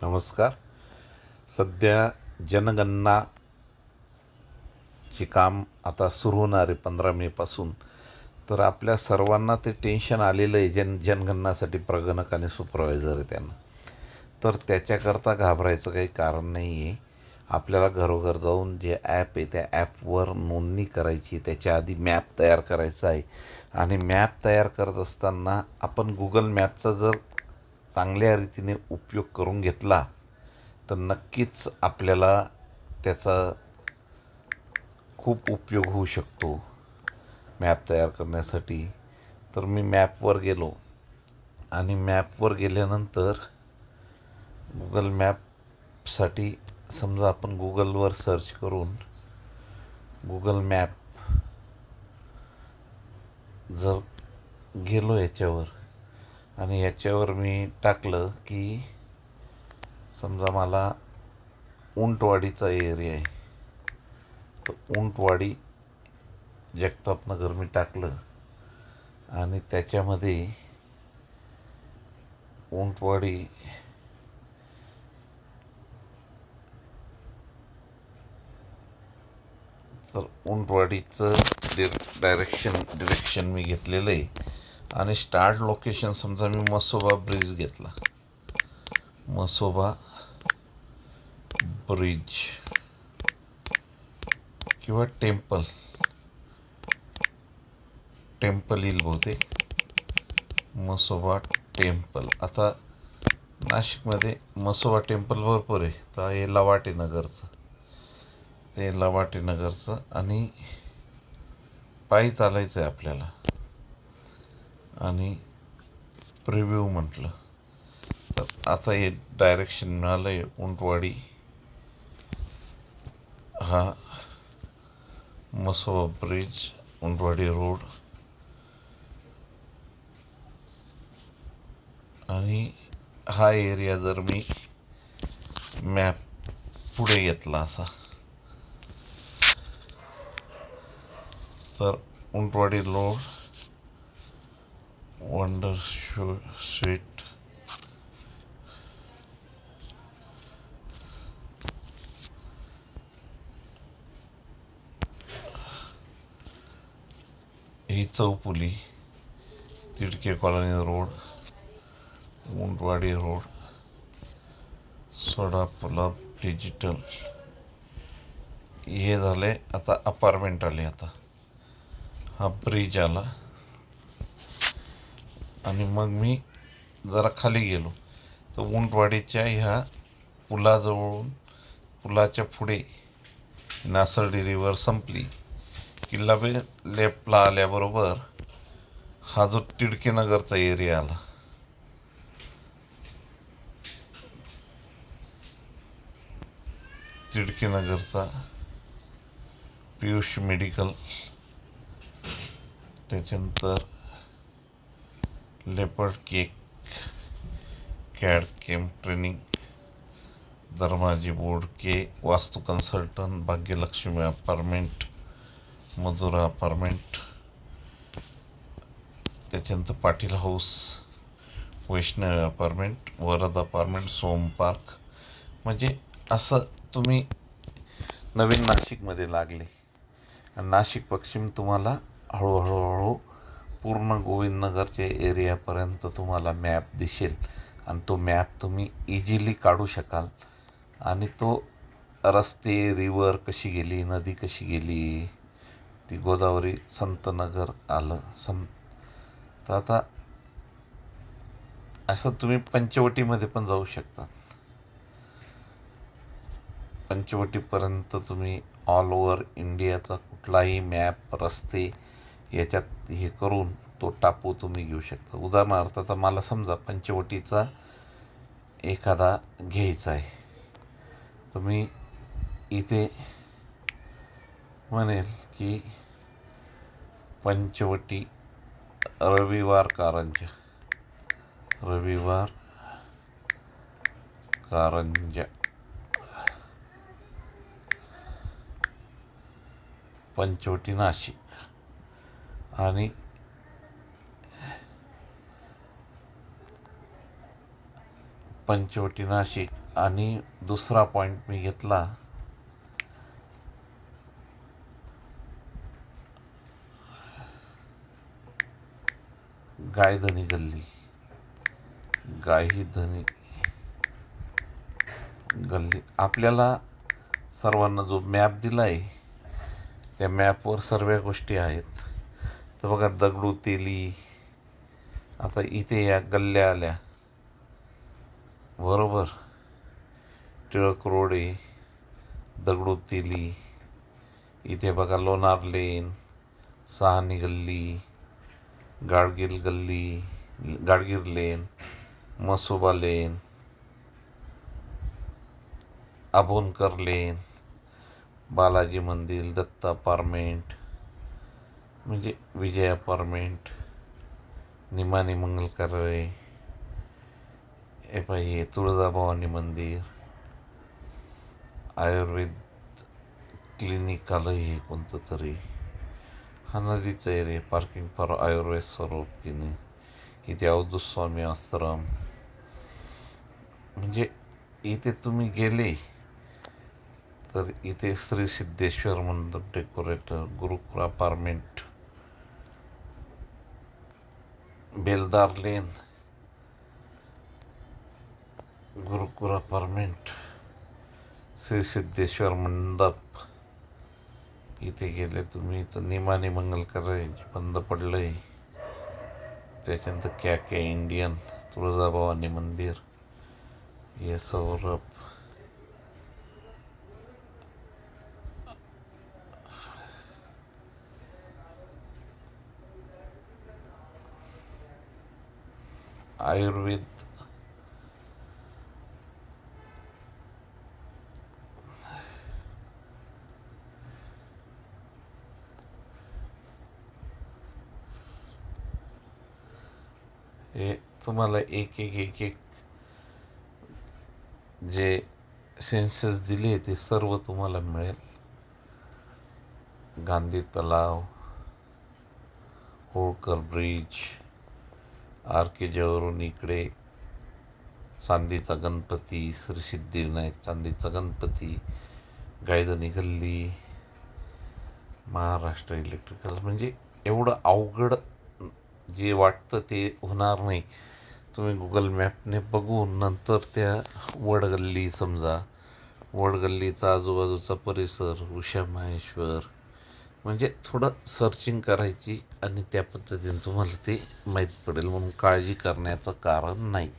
नमस्कार. सध्या जनगणनाचे काम आता सुरू होणार आहे 15 मेपासून. तर आपल्या सर्वांना ते टेन्शन आलेलं आहे जनगणनासाठी प्रगणक आणि सुपरवायझर आहे त्यांना. तर त्याच्याकरता घाबरायचं काही कारण नाही आहे. आपल्याला घरोघर जाऊन जे ॲप आहे त्या ॲपवर नोंदणी करायची. त्याच्या आधी मॅप तयार करायचा आहे आणि मॅप तयार करत असताना आपण गुगल मॅपचा जर चांगल्या रीतीने उपयोग करून घेतला तर नक्कीच आपल्याला त्याचा खूप उपयोग होऊ शकतो मॅप तयार करण्यासाठी. तर मी मॅपवर गेलो आणि मॅपवर गेल्यानंतर गुगल मॅपसाठी समजा आपण गुगलवर सर्च करून गुगल मॅप जर गेलो याच्यावर आणि याच्यावर मी टाकलं की समजा मला उंटवाडीचा एरिया आहे, तर उंटवाडी जगतापनगर मी टाकलं आणि त्याच्यामध्ये उंटवाडी तर उंटवाडीचं डिरेक्शन मी घेतलेलं आहे आणि स्टार्ट लोकेशन समजा मी मसोबा ब्रिज घेतला. मसोबा ब्रिज किंवा टेम्पल येईल बहुतेक. मसोबा टेम्पल. आता नाशिकमध्ये मसोबा टेम्पल भरपूर आहे. तर हे लवाटेनगरचं आणि पायी चालायचं आहे आपल्याला. आणि प्रिव्ह्यू म्हटलं तर आता हे डायरेक्शन मिळालं आहे. उंटवाडी हा मसोबा ब्रिज, उंटवाडी रोड आणि हा एरिया जर मी मॅप पुढे घेतला असा तर उंटवाडी रोड, वंडर स्वीट, ही Chaupuli, Tidke colony road, Untwadi road, सोडापुलाब डिजिटल, हे झाले. आता अपार्टमेंट आले. आता हा ब्रिज आला आणि मग मी जरा खाली गेलो तर उंटवाडीच्या ह्या पुलाजवळून पुलाच्या पुढे नासर्डी रिव्हर संपली की लेफ्टला आल्याबरोबर हा जो टिळकेनगरचा एरिया आला. टिळकेनगरचा पियुष मेडिकल, त्याच्यानंतर leopard cake, CAD CAM training, Dharmaji Bodke vastu consultant, Bhagyalakshmi apartment, Madhura apartment, त्याच्यानंतर Patil house, Vaishnavi apartment, Varad apartment, Som park. म्हणजे असं तुम्ही नवीन नाशिकमध्ये लागले आणि नाशिक पश्चिम तुम्हाला हळूहळू पूर्ण गोविंदनगरच्या एरियापर्यंत तुम्हाला मॅप दिसेल आणि तो मॅप तुम्ही इझिली काढू शकाल. आणि तो रस्ते, रिव्हर कशी गेली, नदी कशी गेली, ती गोदावरी, संतनगर आलं तर आता असं तुम्ही पंचवटीमध्ये पण जाऊ शकता. पंचवटीपर्यंत तुम्ही ऑल ओव्हर इंडियाचा कुठलाही मॅप, रस्ते याच्यात हे करून तो टापू तुम्ही घेऊ शकता. उदाहरणार्थ आता मला समजा पंचवटीचा एखादा घ्यायचा आहे तर मी इथे म्हणेल की पंचवटी रविवार कारंजा पंचवटी नाशिक आणि पंचवटी नाशिक आणि दुसरा पॉईंट मी घेतला गायधनी गल्ली. गायधनी गल्ली आपल्याला सर्वांना जो मॅप दिला आहे त्या मॅपवर सर्व गोष्टी आहेत. तर बघा, दगडू तेली. आता इथे या गल्ल्या आल्या बरोबर. टिळक रोड आहे, दगडू तेली. इथे बघा लोणार लेन, सहानी गल्ली, गाडगीर लेन, मसोबा लेन, आभोनकर लेन, बालाजी मंदिर, दत्त अपार्टमेंट म्हणजे विजय अपार्टमेंट, निमानी मंगल कार्यालय, हे पाहिजे तुळजाभवानी मंदिर, आयुर्वेद क्लिनिक आलं हे कोणतं तरी. हा नदीचं आहे रे. पार्किंग फॉर आयुर्वेद स्वरूप की नाही. इथे अवधूत स्वामी आश्रम. म्हणजे इथे तुम्ही गेले तर इथे श्री सिद्धेश्वर मंदिर डेकोरेटर, गुरुकुल अपार्टमेंट, बेलदार लेन, गुरुकुल अपार्टमेंट, श्री सिद्धेश्वर मंडप. इथे गेले तुम्ही तर निमानी मंगल कार्यालय बंद पडलं आहे. त्याच्यानंतर क्या इंडियन, तुळजाभवानी मंदिर, हे सौरभ, आयुर्वेद, हे तुम्हाला एक एक एक एक जे सेन्सेस दिले ते सर्व तुम्हाला मिळेल. गांधी तलाव, होळकर ब्रिज, आर के जवळून इकडे चांदीचा गणपती, श्री सिद्धिविनायक चांदीचा गणपती, गायधनी गल्ली, महाराष्ट्र इलेक्ट्रिकल. म्हणजे एवढं अवघड जे वाटतं ते होणार नाही. तुम्ही गुगल मॅपने बघून नंतर त्या वडगल्ली समजा, वडगल्लीचा आजूबाजूचा परिसर, उषा माहेश्वर, म्हणजे थोडं सर्चिंग करायची आणि त्या पद्धतीने तुम्हाला ते माहीत पडेल. म्हणून काळजी करण्याचं कारण नाही.